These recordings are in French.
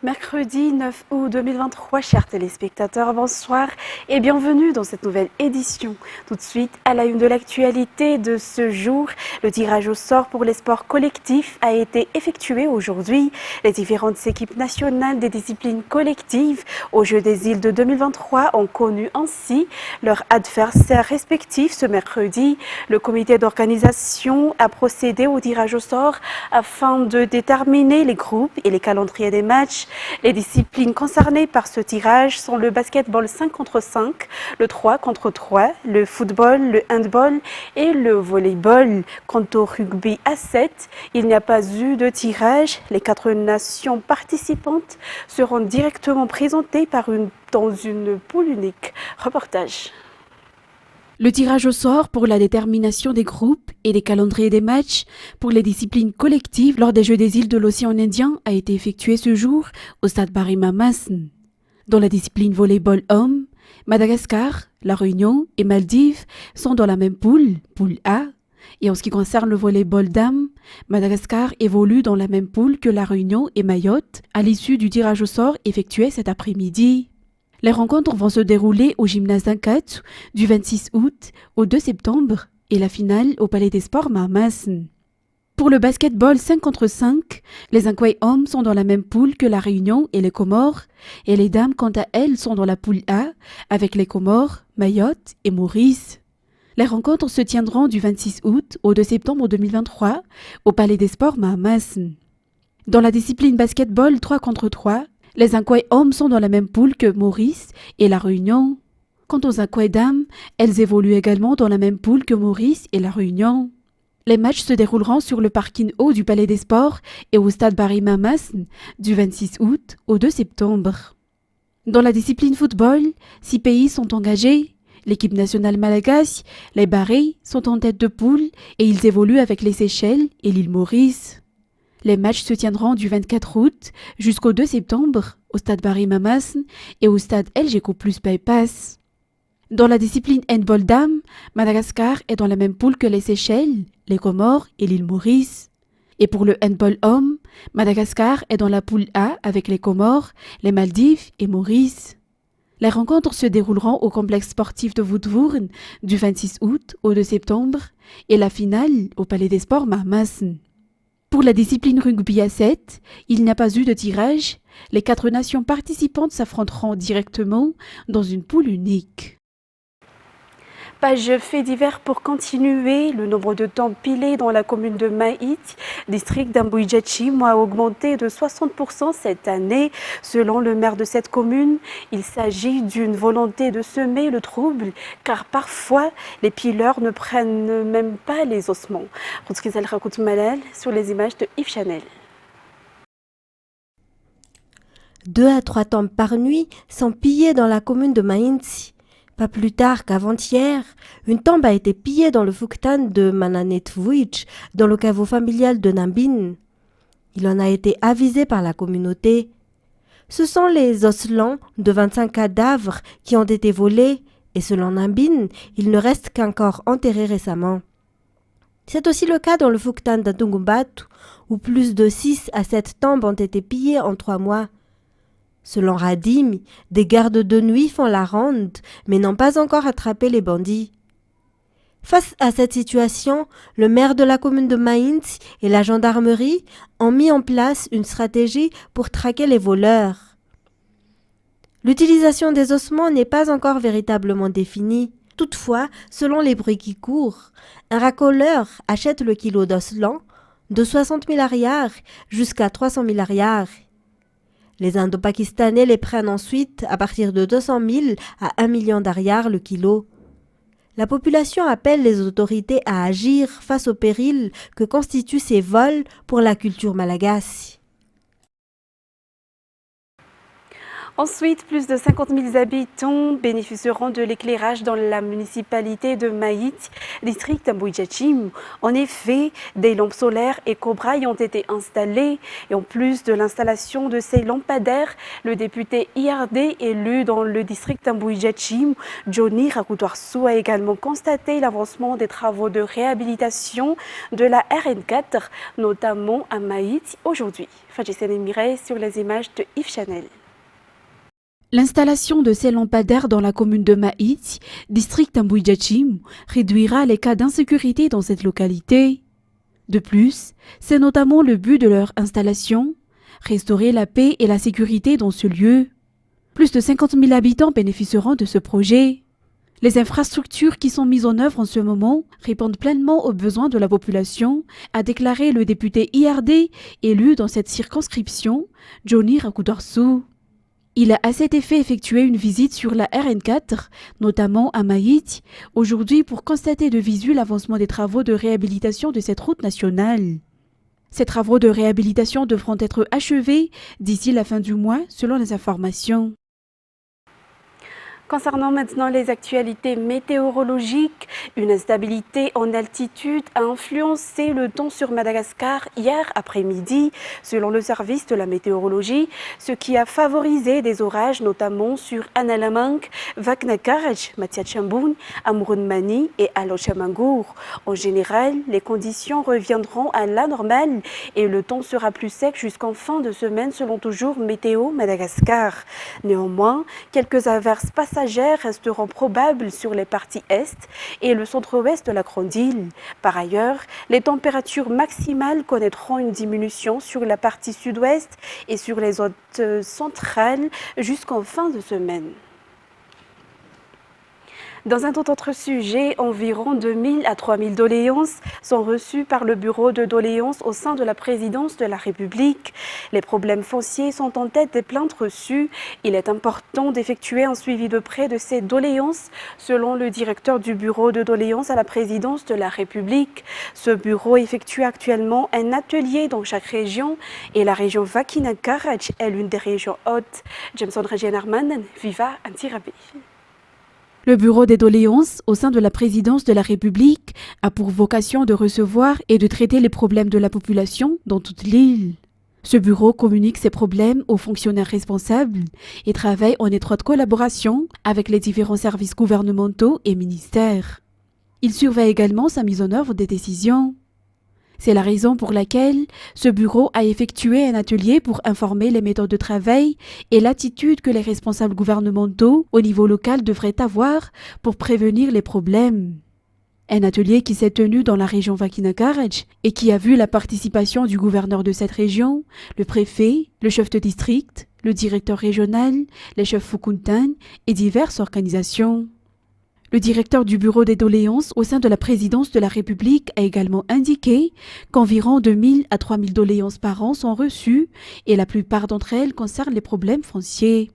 Mercredi 9 août 2023, chers téléspectateurs, bonsoir et bienvenue dans cette nouvelle édition. Tout de suite, à la une de l'actualité de ce jour, le tirage au sort pour les sports collectifs a été effectué aujourd'hui. Les différentes équipes nationales des disciplines collectives aux Jeux des îles de 2023 ont connu ainsi leurs adversaires respectifs ce mercredi. Le comité d'organisation a procédé au tirage au sort afin de déterminer les groupes et les calendriers des matchs. Les disciplines concernées par ce tirage sont le basketball 5 contre 5, le 3 contre 3, le football, le handball et le volleyball. Quant au rugby à 7, il n'y a pas eu de tirage. Les 4 nations participantes seront directement présentées dans une poule unique. Reportage. Le tirage au sort pour la détermination des groupes et des calendriers des matchs pour les disciplines collectives lors des Jeux des îles de l'océan Indien a été effectué ce jour au stade Barry-Mamas. Dans la discipline volleyball homme, Madagascar, La Réunion et Maldives sont dans la même poule, poule A. Et en ce qui concerne le volleyball dames, Madagascar évolue dans la même poule que La Réunion et Mayotte à l'issue du tirage au sort effectué cet après-midi. Les rencontres vont se dérouler au gymnase d'Ankat du 26 août au 2 septembre et la finale au Palais des Sports Mamas. Pour le basketball 5 contre 5, les Ankway hommes sont dans la même poule que la Réunion et les Comores et les dames quant à elles sont dans la poule A avec les Comores, Mayotte et Maurice. Les rencontres se tiendront du 26 août au 2 septembre 2023 au Palais des Sports Mamas. Dans la discipline basketball 3 contre 3, les Ankway hommes sont dans la même poule que Maurice et la Réunion. Quant aux Ankway dames, elles évoluent également dans la même poule que Maurice et la Réunion. Les matchs se dérouleront sur le parking haut du Palais des Sports et au stade Barry-Mamas du 26 août au 2 septembre. Dans la discipline football, 6 pays sont engagés. L'équipe nationale malagasy, les Barrés, sont en tête de poule et ils évoluent avec les Seychelles et l'île Maurice. Les matchs se tiendront du 24 août jusqu'au 2 septembre au stade Barry-Mamas et au stade LGco Plus Bypass. Dans la discipline handball dames, Madagascar est dans la même poule que les Seychelles, les Comores et l'île Maurice. Et pour le handball homme, Madagascar est dans la poule A avec les Comores, les Maldives et Maurice. Les rencontres se dérouleront au complexe sportif de Woodvoorn du 26 août au 2 septembre et la finale au Palais des Sports Mamas. Pour la discipline rugby à 7, il n'y a pas eu de tirage. Les 4 nations participantes s'affronteront directement dans une poule unique. Page fait divers pour continuer. Le nombre de temps pilés dans la commune de Maït, district d'Ambouidjatchim, a augmenté de 60% cette année. Selon le maire de cette commune, il s'agit d'une volonté de semer le trouble, car parfois les pileurs ne prennent même pas les ossements. Routzkizal Rakout Malal sur les images de Yves Chanel. 2 à 3 tombes par nuit sont pillées dans la commune de Mainzi. Pas plus tard qu'avant-hier, une tombe a été pillée dans le Fuktan de Mananetvuich, dans le caveau familial de Nambin. Il en a été avisé par la communauté. Ce sont les osselets de 25 cadavres qui ont été volés et selon Nambin, il ne reste qu'un corps enterré récemment. C'est aussi le cas dans le Fuktan d'Atungumbatu, où plus de 6 à 7 tombes ont été pillées en 3 mois. Selon Radim, des gardes de nuit font la ronde, mais n'ont pas encore attrapé les bandits. Face à cette situation, le maire de la commune de Mainz et la gendarmerie ont mis en place une stratégie pour traquer les voleurs. L'utilisation des ossements n'est pas encore véritablement définie. Toutefois, selon les bruits qui courent, un racoleur achète le kilo d'osselets de 60 000 ariars jusqu'à 300 000 ariars. Les Indo-Pakistanais les prennent ensuite à partir de 200 000 à 1 million d'ariars le kilo. La population appelle les autorités à agir face au péril que constituent ces vols pour la culture malagasy. Ensuite, plus de 50 000 habitants bénéficieront de l'éclairage dans la municipalité de Maït, district Mbouidjachim. En effet, des lampes solaires éco-braille ont été installées et en plus de l'installation de ces lampadaires, le député IRD élu dans le district Mbouidjachim, Johnny Rakoutoarsou, a également constaté l'avancement des travaux de réhabilitation de la RN4, notamment à Maït aujourd'hui. Fadjissene Mireille sur les images de Yves Chanel. L'installation de ces lampadaires dans la commune de Maït, district Mbouidjachim, réduira les cas d'insécurité dans cette localité. De plus, c'est notamment le but de leur installation, restaurer la paix et la sécurité dans ce lieu. Plus de 50 000 habitants bénéficieront de ce projet. Les infrastructures qui sont mises en œuvre en ce moment répondent pleinement aux besoins de la population, a déclaré le député IRD élu dans cette circonscription, Johnny Rakoutoarsou. Il a à cet effet effectué une visite sur la RN4, notamment à Maït, aujourd'hui pour constater de visu l'avancement des travaux de réhabilitation de cette route nationale. Ces travaux de réhabilitation devront être achevés d'ici la fin du mois, selon les informations. Concernant maintenant les actualités météorologiques, une instabilité en altitude a influencé le temps sur Madagascar hier après-midi, selon le service de la météorologie, ce qui a favorisé des orages notamment sur Analamang, Vaknakaraj, Matiachamboun, Amrunmani et Alochamangour. En général, les conditions reviendront à la normale et le temps sera plus sec jusqu'en fin de semaine selon toujours Météo Madagascar. Néanmoins, quelques averses passagères resteront probables sur les parties est et le centre-ouest de la Grande Île. Par ailleurs, les températures maximales connaîtront une diminution sur la partie sud-ouest et sur les zones centrales jusqu'en fin de semaine. Dans un tout autre sujet, environ 2 000 à 3 000 doléances sont reçues par le bureau de doléances au sein de la présidence de la République. Les problèmes fonciers sont en tête des plaintes reçues. Il est important d'effectuer un suivi de près de ces doléances, selon le directeur du bureau de doléances à la présidence de la République. Ce bureau effectue actuellement un atelier dans chaque région et la région Vakinakaraj est l'une des régions hautes. Jameson Regienarman, Viva Antirabé. Le bureau des doléances au sein de la présidence de la République a pour vocation de recevoir et de traiter les problèmes de la population dans toute l'île. Ce bureau communique ses problèmes aux fonctionnaires responsables et travaille en étroite collaboration avec les différents services gouvernementaux et ministères. Il surveille également sa mise en œuvre des décisions. C'est la raison pour laquelle ce bureau a effectué un atelier pour informer les méthodes de travail et l'attitude que les responsables gouvernementaux au niveau local devraient avoir pour prévenir les problèmes. Un atelier qui s'est tenu dans la région Vakinakaraj et qui a vu la participation du gouverneur de cette région, le préfet, le chef de district, le directeur régional, les chefs Fukuntan et diverses organisations. Le directeur du bureau des doléances au sein de la présidence de la République a également indiqué qu'environ 2 000 à 3 000 doléances par an sont reçues et la plupart d'entre elles concernent les problèmes fonciers.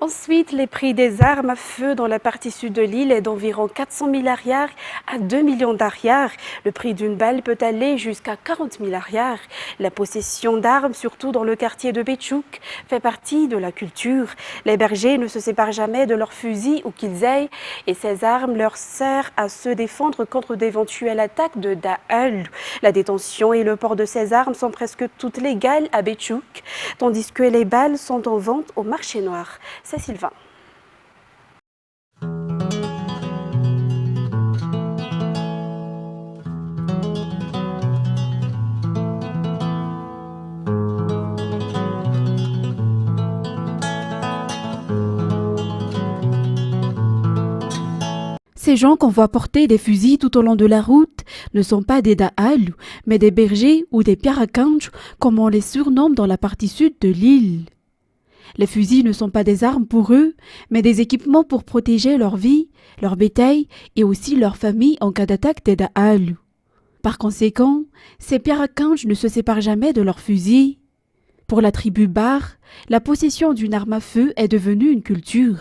Ensuite, les prix des armes à feu dans la partie sud de l'île est d'environ 400 000 arrières à 2 millions d'arrières. Le prix d'une balle peut aller jusqu'à 40 000 arrières. La possession d'armes, surtout dans le quartier de Béchouk, fait partie de la culture. Les bergers ne se séparent jamais de leurs fusils où qu'ils aillent et ces armes leur servent à se défendre contre d'éventuelles attaques de Daal. La détention et le port de ces armes sont presque toutes légales à Béchouk, tandis que les balles sont en vente au marché noir. C'est Sylvain. Ces gens qu'on voit porter des fusils tout au long de la route ne sont pas des Daal, mais des bergers ou des Piarakanj, comme on les surnomme dans la partie sud de l'île. Les fusils ne sont pas des armes pour eux, mais des équipements pour protéger leur vie, leur bétail et aussi leur famille en cas d'attaque des Daal. Par conséquent, ces Piarakanj ne se séparent jamais de leurs fusils. Pour la tribu Bar, la possession d'une arme à feu est devenue une culture.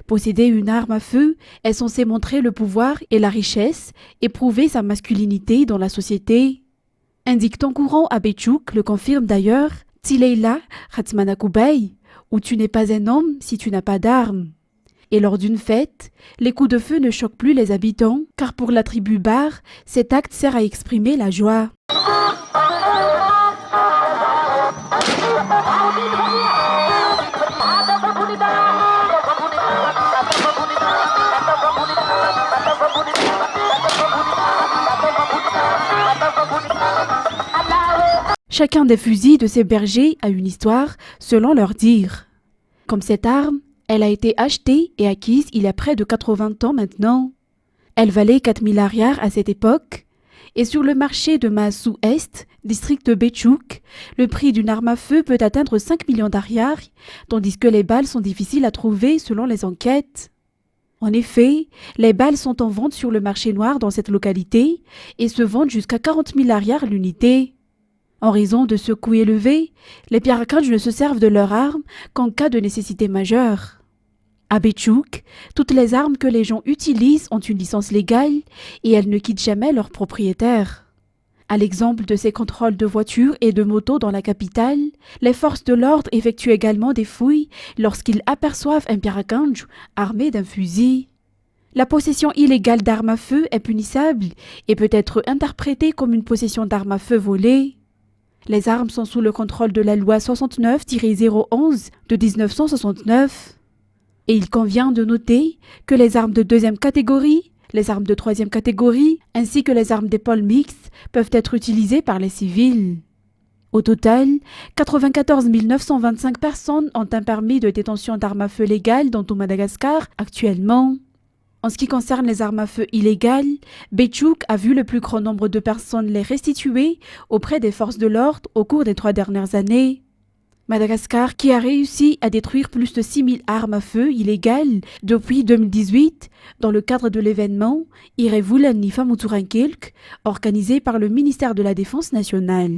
Posséder une arme à feu est censé montrer le pouvoir et la richesse et prouver sa masculinité dans la société. Un dicton courant à Béchouk le confirme d'ailleurs, Tileila Ratsmanakubay, ou tu n'es pas un homme si tu n'as pas d'armes. Et lors d'une fête, les coups de feu ne choquent plus les habitants, car pour la tribu Bar, cet acte sert à exprimer la joie. Chacun des fusils de ces bergers a une histoire, selon leur dire. Comme cette arme, elle a été achetée et acquise il y a près de 80 ans maintenant. Elle valait 4000 ariars à cette époque, et sur le marché de Maassou-Est, district de Béchouk, le prix d'une arme à feu peut atteindre 5 millions d'ariars, tandis que les balles sont difficiles à trouver selon les enquêtes. En effet, les balles sont en vente sur le marché noir dans cette localité et se vendent jusqu'à 40 000 ariars l'unité. En raison de ce coût élevé, les Piarakanj ne se servent de leurs armes qu'en cas de nécessité majeure. À Béchouk, toutes les armes que les gens utilisent ont une licence légale et elles ne quittent jamais leur propriétaire. À l'exemple de ces contrôles de voitures et de motos dans la capitale, les forces de l'ordre effectuent également des fouilles lorsqu'ils aperçoivent un Piarakanj armé d'un fusil. La possession illégale d'armes à feu est punissable et peut être interprétée comme une possession d'armes à feu volée. Les armes sont sous le contrôle de la loi 69-011 de 1969. Et il convient de noter que les armes de deuxième catégorie, les armes de troisième catégorie, ainsi que les armes d'épaule mixtes peuvent être utilisées par les civils. Au total, 94 925 personnes ont un permis de détention d'armes à feu légales dans tout Madagascar actuellement. En ce qui concerne les armes à feu illégales, Béchouk a vu le plus grand nombre de personnes les restituer auprès des forces de l'ordre au cours des 3 dernières années. Madagascar, qui a réussi à détruire plus de 6000 armes à feu illégales depuis 2018, dans le cadre de l'événement Irevulani Famuturankilk, organisé par le ministère de la Défense nationale.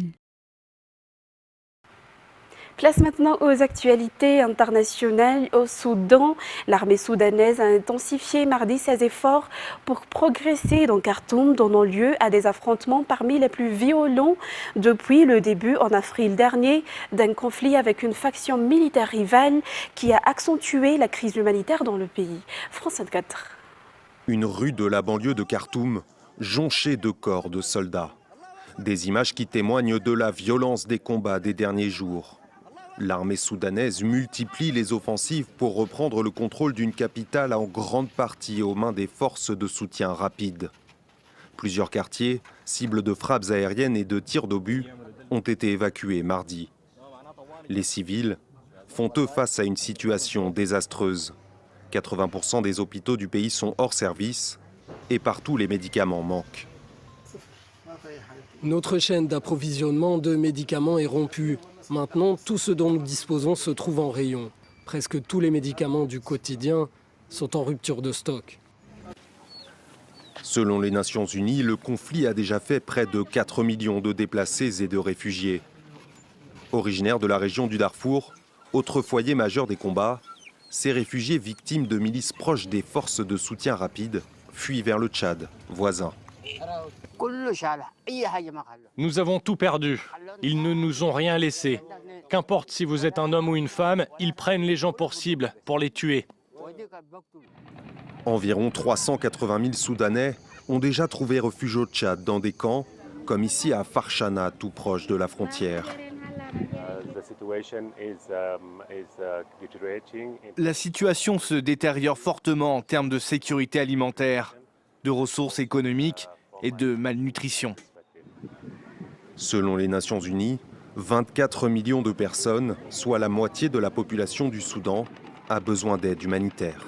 Place maintenant aux actualités internationales. Au Soudan, l'armée soudanaise a intensifié mardi ses efforts pour progresser dans Khartoum, donnant lieu à des affrontements parmi les plus violents depuis le début en avril dernier d'un conflit avec une faction militaire rivale qui a accentué la crise humanitaire dans le pays. France 24. Une rue de la banlieue de Khartoum, jonchée de corps de soldats. Des images qui témoignent de la violence des combats des derniers jours. L'armée soudanaise multiplie les offensives pour reprendre le contrôle d'une capitale en grande partie aux mains des forces de soutien rapide. Plusieurs quartiers, cibles de frappes aériennes et de tirs d'obus, ont été évacués mardi. Les civils font eux face à une situation désastreuse. 80% des hôpitaux du pays sont hors service et partout les médicaments manquent. Notre chaîne d'approvisionnement de médicaments est rompue. Maintenant, tout ce dont nous disposons se trouve en rayon. Presque tous les médicaments du quotidien sont en rupture de stock. Selon les Nations Unies, le conflit a déjà fait près de 4 millions de déplacés et de réfugiés. Originaires de la région du Darfour, autre foyer majeur des combats, ces réfugiés victimes de milices proches des forces de soutien rapide fuient vers le Tchad, voisin. Nous avons tout perdu. Ils ne nous ont rien laissé. Qu'importe si vous êtes un homme ou une femme, ils prennent les gens pour cible, pour les tuer. Environ 380 000 Soudanais ont déjà trouvé refuge au Tchad dans des camps, comme ici à Farchana, tout proche de la frontière. La situation se détériore fortement en termes de sécurité alimentaire, de ressources économiques et de malnutrition. Selon les Nations Unies, 24 millions de personnes, soit la moitié de la population du Soudan, a besoin d'aide humanitaire.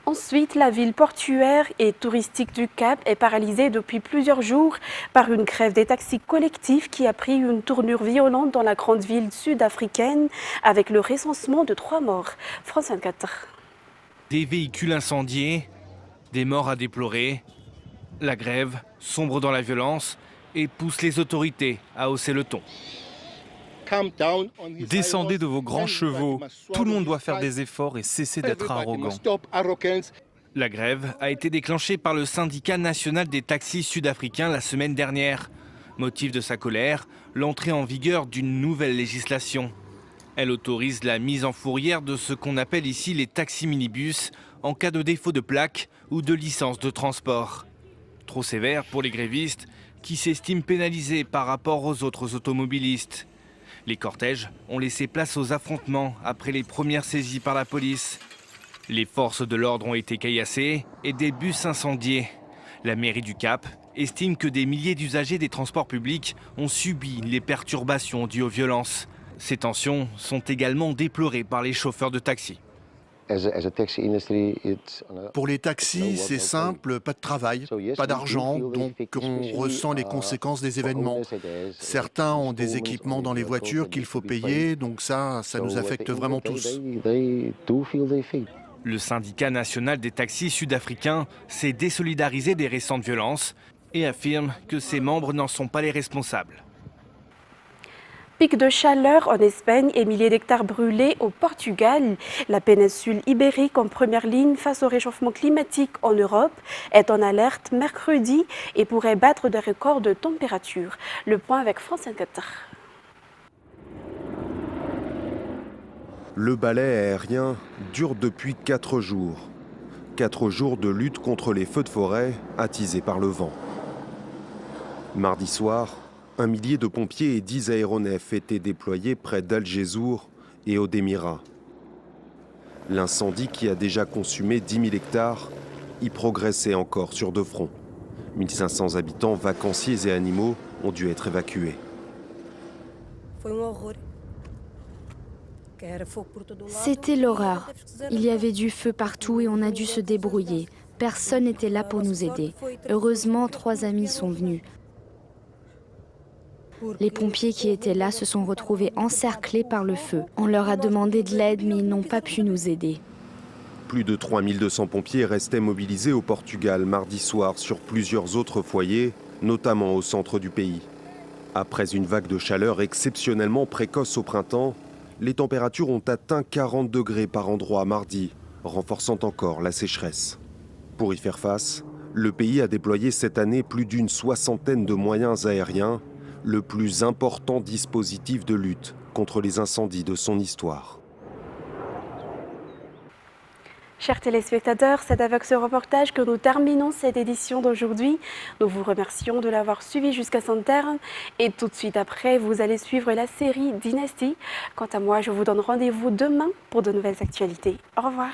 Ensuite, la ville portuaire et touristique du Cap est paralysée depuis plusieurs jours par une grève des taxis collectifs qui a pris une tournure violente dans la grande ville sud-africaine avec le recensement de 3 morts. France 24. Des véhicules incendiés, des morts à déplorer. La grève sombre dans la violence et pousse les autorités à hausser le ton. Descendez de vos grands chevaux. Tout le monde doit faire des efforts et cesser d'être arrogant. La grève a été déclenchée par le syndicat national des taxis sud-africains la semaine dernière. Motif de sa colère, l'entrée en vigueur d'une nouvelle législation. Elle autorise la mise en fourrière de ce qu'on appelle ici les taxis-minibus en cas de défaut de plaque ou de licence de transport. Trop sévère pour les grévistes qui s'estiment pénalisés par rapport aux autres automobilistes. Les cortèges ont laissé place aux affrontements après les premières saisies par la police. Les forces de l'ordre ont été caillassées et des bus incendiés. La mairie du Cap estime que des milliers d'usagers des transports publics ont subi les perturbations dues aux violences. Ces tensions sont également déplorées par les chauffeurs de taxi. Pour les taxis, c'est simple, pas de travail, pas d'argent, donc on ressent les conséquences des événements. Certains ont des équipements dans les voitures qu'il faut payer, donc ça nous affecte vraiment tous. Le syndicat national des taxis sud-africains s'est désolidarisé des récentes violences et affirme que ses membres n'en sont pas les responsables. Pic de chaleur en Espagne et milliers d'hectares brûlés au Portugal. La péninsule ibérique en première ligne face au réchauffement climatique en Europe est en alerte mercredi et pourrait battre des records de température. Le point avec France 24. Le balai aérien dure depuis 4 jours. 4 jours de lutte contre les feux de forêt attisés par le vent. Mardi soir, 1 millier de pompiers et 10 aéronefs étaient déployés près d'Al-Gézour et Odemira. L'incendie, qui a déjà consumé 10 000 hectares, y progressait encore sur 2 fronts. 1500 habitants, vacanciers et animaux ont dû être évacués. C'était l'horreur. Il y avait du feu partout et on a dû se débrouiller. Personne n'était là pour nous aider. Heureusement, 3 amis sont venus. Les pompiers qui étaient là se sont retrouvés encerclés par le feu. On leur a demandé de l'aide, mais ils n'ont pas pu nous aider. Plus de 3200 pompiers restaient mobilisés au Portugal mardi soir sur plusieurs autres foyers, notamment au centre du pays. Après une vague de chaleur exceptionnellement précoce au printemps, les températures ont atteint 40 degrés par endroit mardi, renforçant encore la sécheresse. Pour y faire face, le pays a déployé cette année plus d'une 60aine de moyens aériens, le plus important dispositif de lutte contre les incendies de son histoire. Chers téléspectateurs, c'est avec ce reportage que nous terminons cette édition d'aujourd'hui. Nous vous remercions de l'avoir suivi jusqu'à son terme. Et tout de suite après, vous allez suivre la série Dynasty. Quant à moi, je vous donne rendez-vous demain pour de nouvelles actualités. Au revoir.